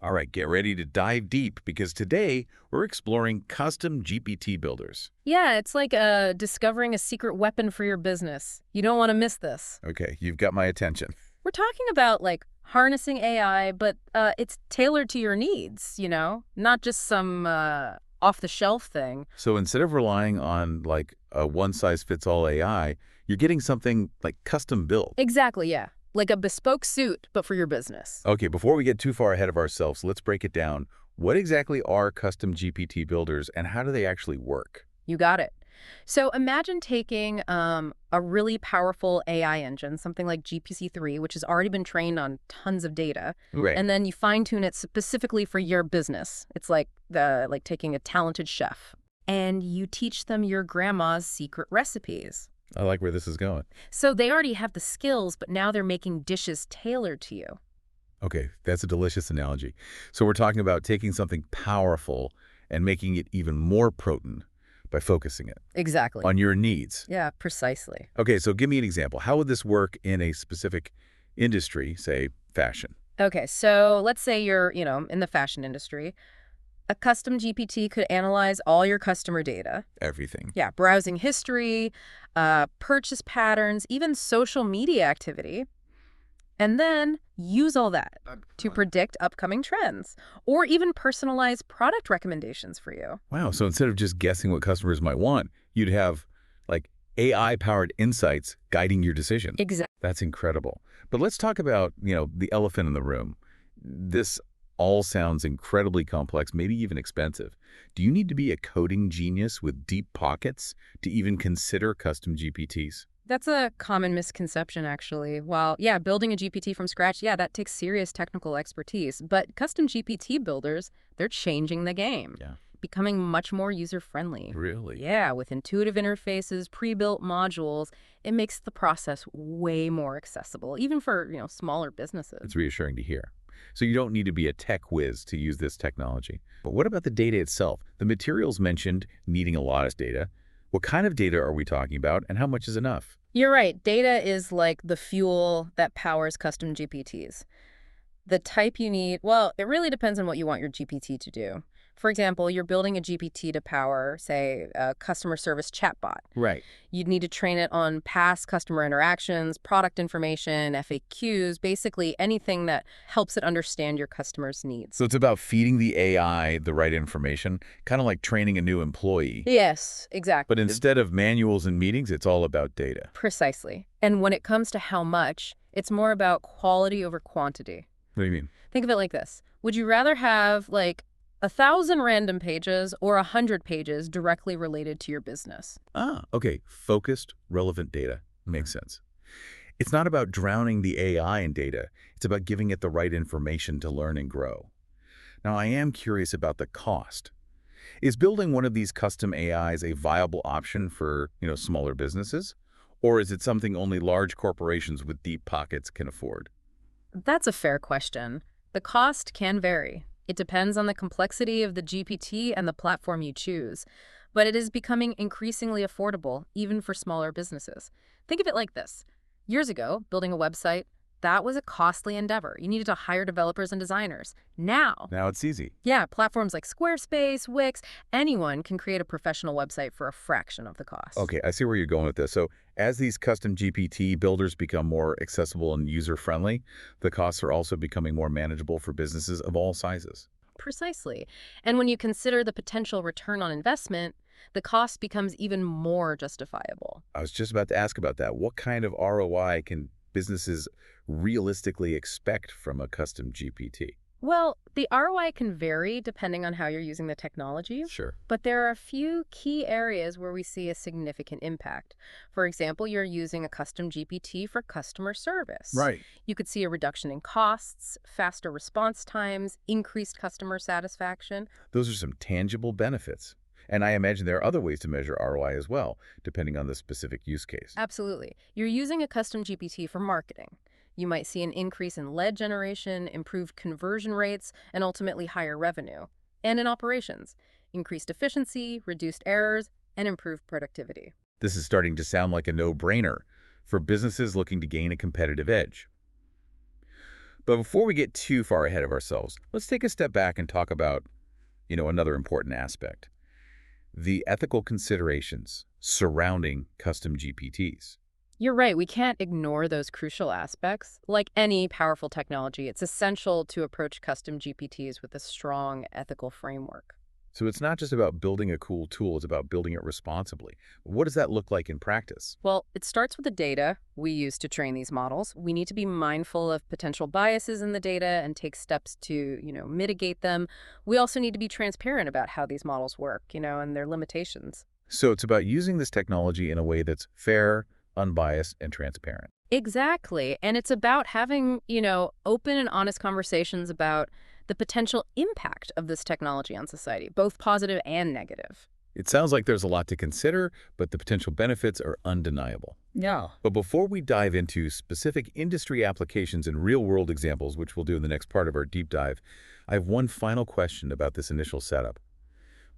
All right, get ready to dive deep because today we're exploring custom GPT builders. Yeah, it's like discovering a secret weapon for your business. You don't want to miss this. Okay, you've got my attention. We're talking about like harnessing AI, but it's tailored to your needs, not just some off-the-shelf thing. So instead of relying on like a one-size-fits-all AI, you're getting something like custom built. Exactly, yeah. Like a bespoke suit, but for your business. Okay, before we get too far ahead of ourselves, let's break it down. What exactly are custom GPT builders and how do they actually work? You got it. So imagine taking a really powerful AI engine, something like GPT-3, which has already been trained on tons of data, Right. and then you fine-tune it specifically for your business. It's like taking a talented chef, and you teach them your grandma's secret recipes. I like where this is going. So they already have the skills, but now they're making dishes tailored to you. Okay, that's a delicious analogy. So we're talking about taking something powerful and making it even more potent by focusing it Exactly. on your needs. Yeah, precisely. Okay, so give me an example. How would this work in a specific industry, say fashion? Okay, so let's say you're, in the fashion industry. A custom GPT could analyze all your customer data. Everything. Yeah, browsing history, purchase patterns, even social media activity. And then use all that to predict upcoming trends or even personalize product recommendations for you. Wow, so instead of just guessing what customers might want, you'd have like AI-powered insights guiding your decision. Exactly. That's incredible. But let's talk about, the elephant in the room. This all sounds incredibly complex, maybe even expensive. Do you need to be a coding genius with deep pockets to even consider custom GPTs? That's a common misconception, actually. While, yeah, building a GPT from scratch, yeah, that takes serious technical expertise. But custom GPT builders, they're changing the game, Yeah. becoming much more user-friendly. Really? Yeah, with intuitive interfaces, pre-built modules, it makes the process way more accessible, even for, smaller businesses. It's reassuring to hear. So you don't need to be a tech whiz to use this technology. But what about the data itself? The materials mentioned needing a lot of data. What kind of data are we talking about, and how much is enough? You're right. Data is like the fuel that powers custom GPTs. The type you need, well, it really depends on what you want your GPT to do. For example, you're building a GPT to power, say, a customer service chatbot. Right. You'd need to train it on past customer interactions, product information, FAQs, basically anything that helps it understand your customer's needs. So it's about feeding the AI the right information, kind of like training a new employee. Yes, exactly. But instead of manuals and meetings, it's all about data. Precisely. And when it comes to how much, it's more about quality over quantity. What do you mean? Think of it like this. Would you rather have, 1,000 random pages or 100 pages directly related to your business? Okay. Focused, relevant data. Makes sense. It's not about drowning the AI in data. It's about giving it the right information to learn and grow. Now, I am curious about the cost. Is building one of these custom AIs a viable option for, smaller businesses? Or is it something only large corporations with deep pockets can afford? That's a fair question. The cost can vary. It depends on the complexity of the GPT and the platform you choose. But it is becoming increasingly affordable, even for smaller businesses. Think of it like this. Years ago, building a website, that was a costly endeavor. You needed to hire developers and designers. Now It's easy. yeah, platforms like Squarespace, Wix, anyone can create a professional website for a fraction of the cost. Okay, I see where you're going with this. So as these custom GPT builders become more accessible and user-friendly, the costs are also becoming more manageable for businesses of all sizes. Precisely. And when you consider the potential return on investment, the cost becomes even more justifiable. I was just about to ask about that. What kind of ROI can businesses realistically expect from a custom GPT? Well, the ROI can vary depending on how you're using the technology, Sure. but there are a few key areas where we see a significant impact. For example, you're using a custom GPT for customer service. Right. You could see a reduction in costs, faster response times, increased customer satisfaction. Those are some tangible benefits. And I imagine there are other ways to measure ROI as well, depending on the specific use case. Absolutely. You're using a custom GPT for marketing. You might see an increase in lead generation, improved conversion rates, and ultimately higher revenue. And in operations, increased efficiency, reduced errors, and improved productivity. This is starting to sound like a no-brainer for businesses looking to gain a competitive edge. But before we get too far ahead of ourselves, let's take a step back and talk about, another important aspect. The ethical considerations surrounding custom GPTs. You're right, we can't ignore those crucial aspects. Like any powerful technology, it's essential to approach custom GPTs with a strong ethical framework. So it's not just about building a cool tool, it's about building it responsibly. What does that look like in practice? Well, it starts with the data we use to train these models. We need to be mindful of potential biases in the data and take steps to, mitigate them. We also need to be transparent about how these models work, and their limitations. So it's about using this technology in a way that's fair, unbiased, and transparent. Exactly. And it's about having, open and honest conversations about the potential impact of this technology on society, both positive and negative. It sounds like there's a lot to consider, but the potential benefits are undeniable. Yeah. But before we dive into specific industry applications and real-world examples, which we'll do in the next part of our deep dive, I have one final question about this initial setup.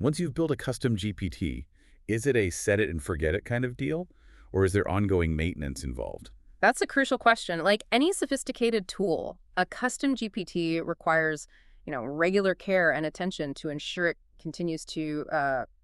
Once you've built a custom GPT, is it a set-it-and-forget-it kind of deal, or is there ongoing maintenance involved? That's a crucial question. Like any sophisticated tool, a custom GPT requires, regular care and attention to ensure it continues to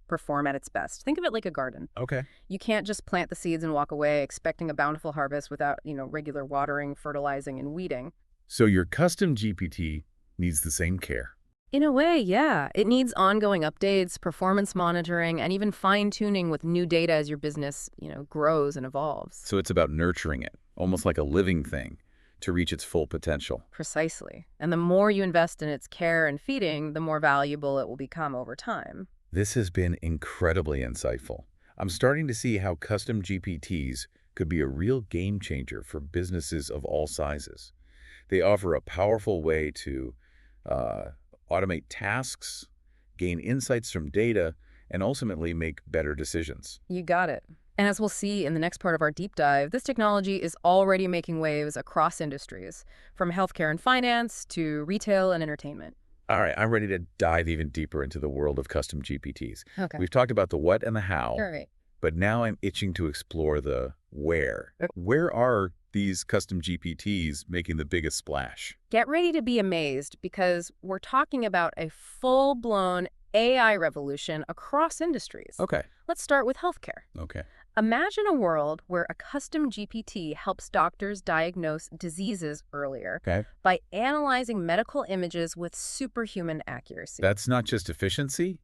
perform at its best. Think of it like a garden. Okay. You can't just plant the seeds and walk away expecting a bountiful harvest without, regular watering, fertilizing, and weeding. So your custom GPT needs the same care. In a way, yeah. It needs ongoing updates, performance monitoring, and even fine-tuning with new data as your business, grows and evolves. So it's about nurturing it, almost like a living thing, to reach its full potential. Precisely. And the more you invest in its care and feeding, the more valuable it will become over time. This has been incredibly insightful. I'm starting to see how custom GPTs could be a real game changer for businesses of all sizes. They offer a powerful way to automate tasks, gain insights from data, and ultimately make better decisions. You got it. And as we'll see in the next part of our deep dive, this technology is already making waves across industries, from healthcare and finance to retail and entertainment. All right, I'm ready to dive even deeper into the world of custom GPTs. Okay. We've talked about the what and the how, All right. but now I'm itching to explore the where. Where are these custom GPTs making the biggest splash? Get ready to be amazed because we're talking about a full-blown AI revolution across industries. Okay. Let's start with healthcare. Okay. Imagine a world where a custom GPT helps doctors diagnose diseases earlier by analyzing medical images with superhuman accuracy. That's not just efficiency,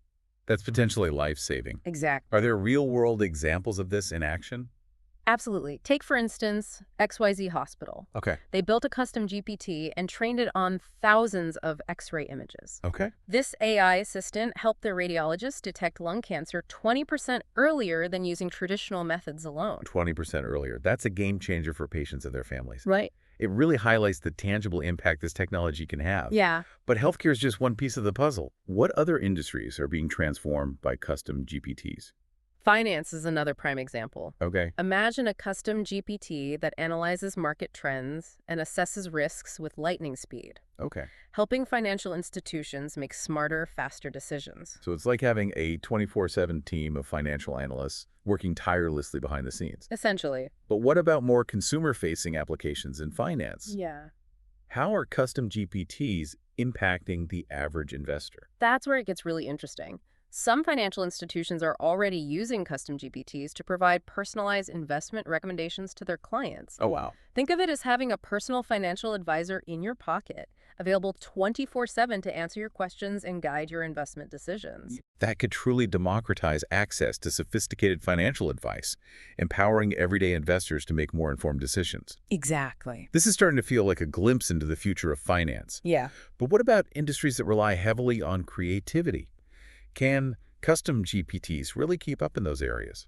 that's potentially life-saving. Exactly. Are there real-world examples of this in action? Absolutely. Take, for instance, XYZ Hospital. Okay. They built a custom GPT and trained it on thousands of X-ray images. Okay. This AI assistant helped their radiologists detect lung cancer 20% earlier than using traditional methods alone. 20% earlier. That's a game changer for patients and their families. Right. It really highlights the tangible impact this technology can have. Yeah. But healthcare is just one piece of the puzzle. What other industries are being transformed by custom GPTs? Finance is another prime example. Okay. Imagine a custom GPT that analyzes market trends and assesses risks with lightning speed, Okay. helping financial institutions make smarter, faster decisions. So it's like having a 24/7 team of financial analysts working tirelessly behind the scenes. Essentially. But what about more consumer-facing applications in finance? Yeah. How are custom GPTs impacting the average investor? That's where it gets really interesting. Some financial institutions are already using custom GPTs to provide personalized investment recommendations to their clients. Oh, wow. Think of it as having a personal financial advisor in your pocket, available 24/7 to answer your questions and guide your investment decisions. That could truly democratize access to sophisticated financial advice, empowering everyday investors to make more informed decisions. Exactly. This is starting to feel like a glimpse into the future of finance. Yeah. But what about industries that rely heavily on creativity? Can custom GPTs really keep up in those areas?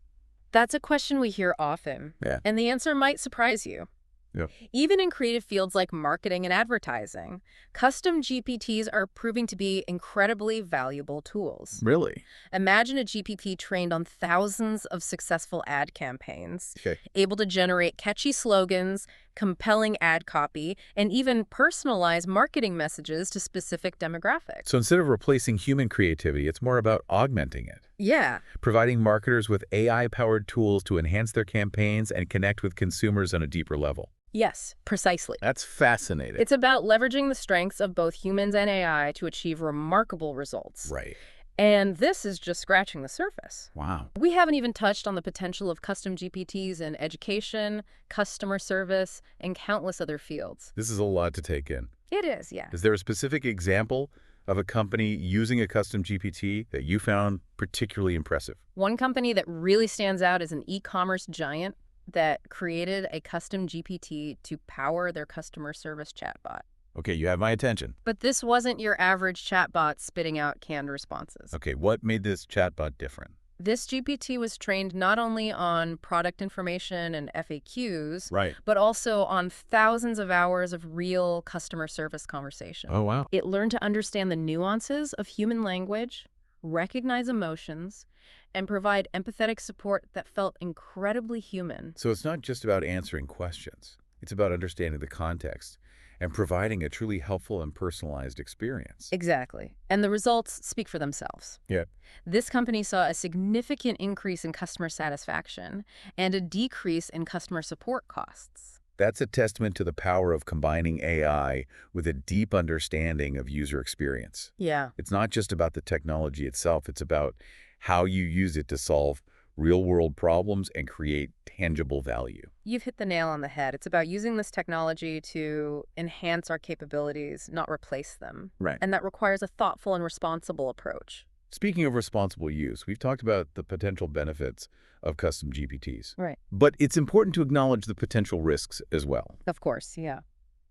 That's a question we hear often. Yeah. And the answer might surprise you. Yeah. Even in creative fields like marketing and advertising, custom GPTs are proving to be incredibly valuable tools. Really? Imagine a GPT trained on thousands of successful ad campaigns, Okay. able to generate catchy slogans, compelling ad copy, and even personalize marketing messages to specific demographics. So instead of replacing human creativity, it's more about augmenting it. Yeah. Providing marketers with AI-powered tools to enhance their campaigns and connect with consumers on a deeper level. Yes, precisely. That's fascinating. It's about leveraging the strengths of both humans and AI to achieve remarkable results. Right. And this is just scratching the surface. Wow. We haven't even touched on the potential of custom GPTs in education, customer service, and countless other fields. This is a lot to take in. It is, yeah. Is there a specific example of a company using a custom GPT that you found particularly impressive? One company that really stands out is an e-commerce giant that created a custom GPT to power their customer service chatbot. Okay, you have my attention. But this wasn't your average chatbot spitting out canned responses. Okay, what made this chatbot different? This GPT was trained not only on product information and FAQs, Right. but also on thousands of hours of real customer service conversation. Oh, wow. It learned to understand the nuances of human language, recognize emotions, and provide empathetic support that felt incredibly human. So it's not just about answering questions. It's about understanding the context and providing a truly helpful and personalized experience. Exactly. And the results speak for themselves. Yeah. This company saw a significant increase in customer satisfaction and a decrease in customer support costs. That's a testament to the power of combining AI with a deep understanding of user experience. Yeah. It's not just about the technology itself. It's about how you use it to solve real-world problems and create tangible value. You've hit the nail on the head. It's about using this technology to enhance our capabilities, not replace them. Right. And that requires a thoughtful and responsible approach. Speaking of responsible use, we've talked about the potential benefits of custom GPTs. Right. But it's important to acknowledge the potential risks as well. Of course, yeah.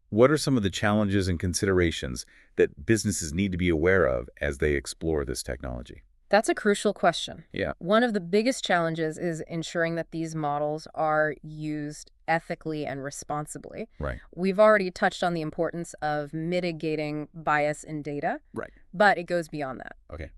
What are some of the challenges and considerations that businesses need to be aware of as they explore this technology? That's a crucial question. Yeah. One of the biggest challenges is ensuring that these models are used ethically and responsibly. Right. We've already touched on the importance of mitigating bias in data, Right. but it goes beyond that. Okay.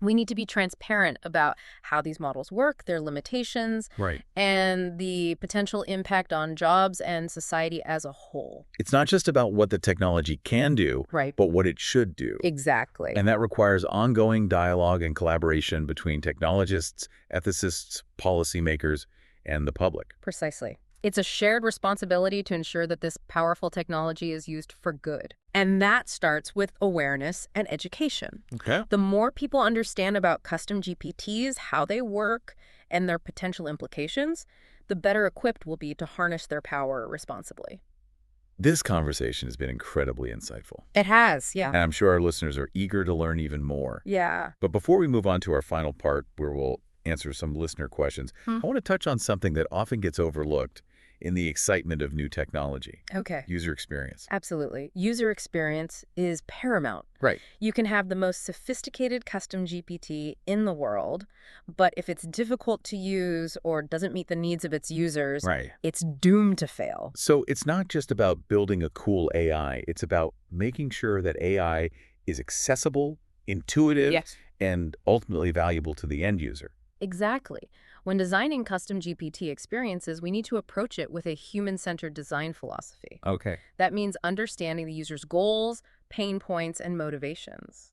We need to be transparent about how these models work, their limitations, Right. and the potential impact on jobs and society as a whole. It's not just about what the technology can do, Right. but what it should do. Exactly. And that requires ongoing dialogue and collaboration between technologists, ethicists, policymakers, and the public. Precisely. It's a shared responsibility to ensure that this powerful technology is used for good. And that starts with awareness and education. Okay. The more people understand about custom GPTs, how they work, and their potential implications, the better equipped we'll be to harness their power responsibly. This conversation has been incredibly insightful. It has, yeah. And I'm sure our listeners are eager to learn even more. Yeah. But before we move on to our final part, where we'll answer some listener questions, I want to touch on something that often gets overlooked in the excitement of new technology. Okay. User experience. Absolutely. User experience is paramount. Right. You can have the most sophisticated custom GPT in the world, but if it's difficult to use or doesn't meet the needs of its users, Right. it's doomed to fail. So it's not just about building a cool AI. It's about making sure that AI is accessible, intuitive, Yes. and ultimately valuable to the end user. Exactly. When designing custom GPT experiences, we need to approach it with a human-centered design philosophy. Okay. That means understanding the user's goals, pain points, and motivations.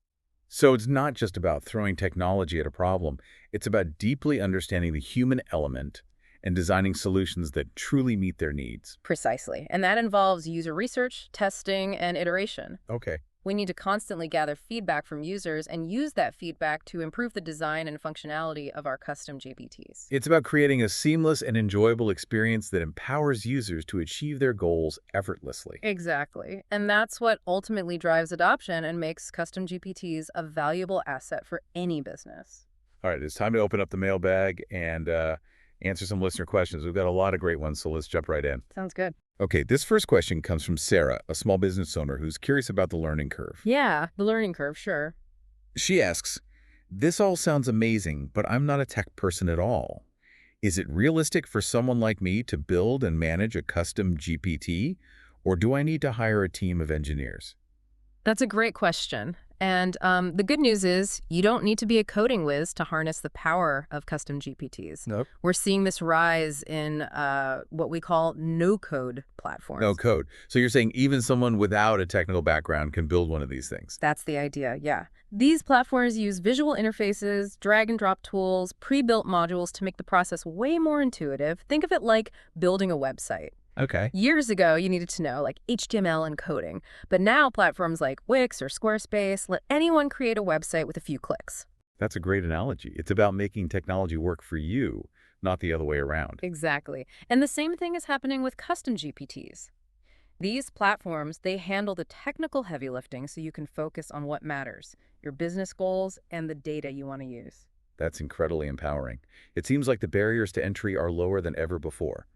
So it's not just about throwing technology at a problem. It's about deeply understanding the human element and designing solutions that truly meet their needs. Precisely. And that involves user research, testing, and iteration. Okay. We need to constantly gather feedback from users and use that feedback to improve the design and functionality of our custom GPTs. It's about creating a seamless and enjoyable experience that empowers users to achieve their goals effortlessly. Exactly. And that's what ultimately drives adoption and makes custom GPTs a valuable asset for any business. All right, it's time to open up the mailbag and answer some listener questions. We've got a lot of great ones, so let's jump right in. Sounds good. Okay, this first question comes from Sarah, a small business owner who's curious about the learning curve. Yeah, the learning curve, sure. She asks, "This all sounds amazing, but I'm not a tech person at all. Is it realistic for someone like me to build and manage a custom GPT, or do I need to hire a team of engineers?" That's a great question. And the good news is you don't need to be a coding whiz to harness the power of custom GPTs. Nope. We're seeing this rise in what we call no-code platforms. No code. So you're saying even someone without a technical background can build one of these things? That's the idea, yeah. These platforms use visual interfaces, drag-and-drop tools, pre-built modules to make the process way more intuitive. Think of it like building a website. Okay. Years ago, you needed to know, like, HTML and coding. But now platforms like Wix or Squarespace let anyone create a website with a few clicks. That's a great analogy. It's about making technology work for you, not the other way around. Exactly. And the same thing is happening with custom GPTs. These platforms, they handle the technical heavy lifting so you can focus on what matters, your business goals and the data you want to use. That's incredibly empowering. It seems like the barriers to entry are lower than ever before.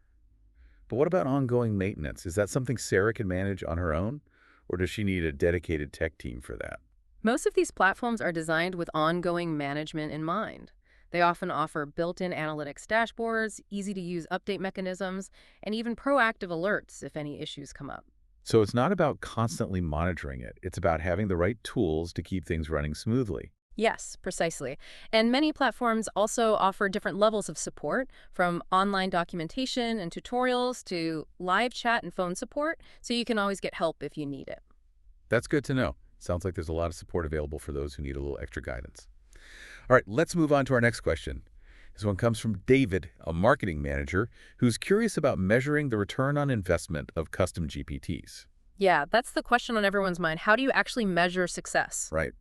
But what about ongoing maintenance? Is that something Sarah can manage on her own? Or does she need a dedicated tech team for that? Most of these platforms are designed with ongoing management in mind. They often offer built-in analytics dashboards, easy-to-use update mechanisms, and even proactive alerts if any issues come up. So it's not about constantly monitoring it. It's about having the right tools to keep things running smoothly. Yes, precisely. And many platforms also offer different levels of support, from online documentation and tutorials to live chat and phone support, so you can always get help if you need it. That's good to know. Sounds like there's a lot of support available for those who need a little extra guidance. All right, let's move on to our next question. This one comes from David, a marketing manager, who's curious about measuring the return on investment of custom GPTs. Yeah, that's the question on everyone's mind. How do you actually measure success? Right.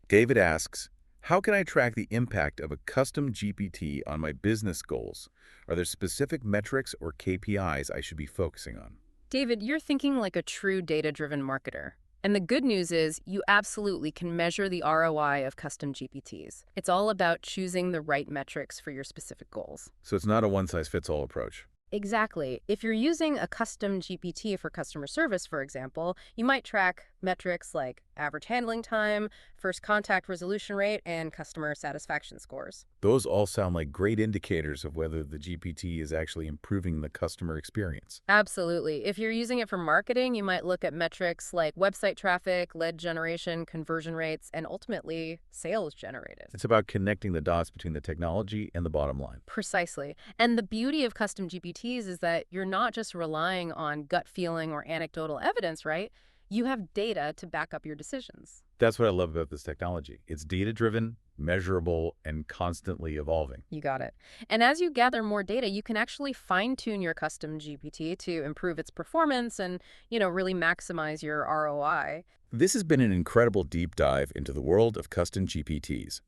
David asks, how can I track the impact of a custom GPT on my business goals? Are there specific metrics or KPIs I should be focusing on? David, you're thinking like a true data-driven marketer. And the good news is you absolutely can measure the ROI of custom GPTs. It's all about choosing the right metrics for your specific goals. So it's not a one-size-fits-all approach. Exactly. If you're using a custom GPT for customer service, for example, you might track metrics like average handling time, first contact resolution rate, and customer satisfaction scores. Those all sound like great indicators of whether the GPT is actually improving the customer experience. Absolutely. If you're using it for marketing, you might look at metrics like website traffic, lead generation, conversion rates, and ultimately sales generated. It's about connecting the dots between the technology and the bottom line. Precisely. And the beauty of custom GPTs is that you're not just relying on gut feeling or anecdotal evidence, right? You have data to back up your decisions. That's what I love about this technology. It's data-driven, measurable, and constantly evolving. You got it. And as you gather more data, you can actually fine-tune your custom GPT to improve its performance and, really maximize your ROI. This has been an incredible deep dive into the world of custom GPTs.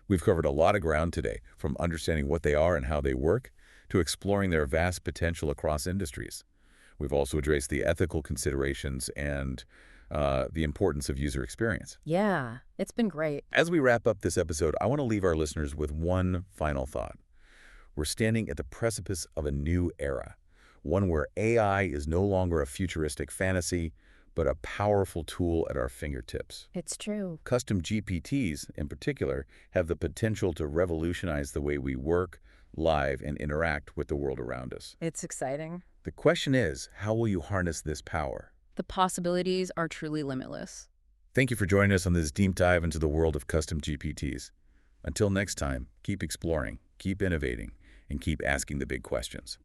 We've covered a lot of ground today, from understanding what they are and how they work, to exploring their vast potential across industries. We've also addressed the ethical considerations and the importance of user experience. Yeah, it's been great. As we wrap up this episode, I want to leave our listeners with one final thought. We're standing at the precipice of a new era, one where AI is no longer a futuristic fantasy, but a powerful tool at our fingertips. It's true. Custom GPTs, in particular, have the potential to revolutionize the way we work, live, and interact with the world around us. It's exciting. The question is, how will you harness this power? The possibilities are truly limitless. Thank you for joining us on this deep dive into the world of custom GPTs. Until next time, keep exploring, keep innovating, and keep asking the big questions.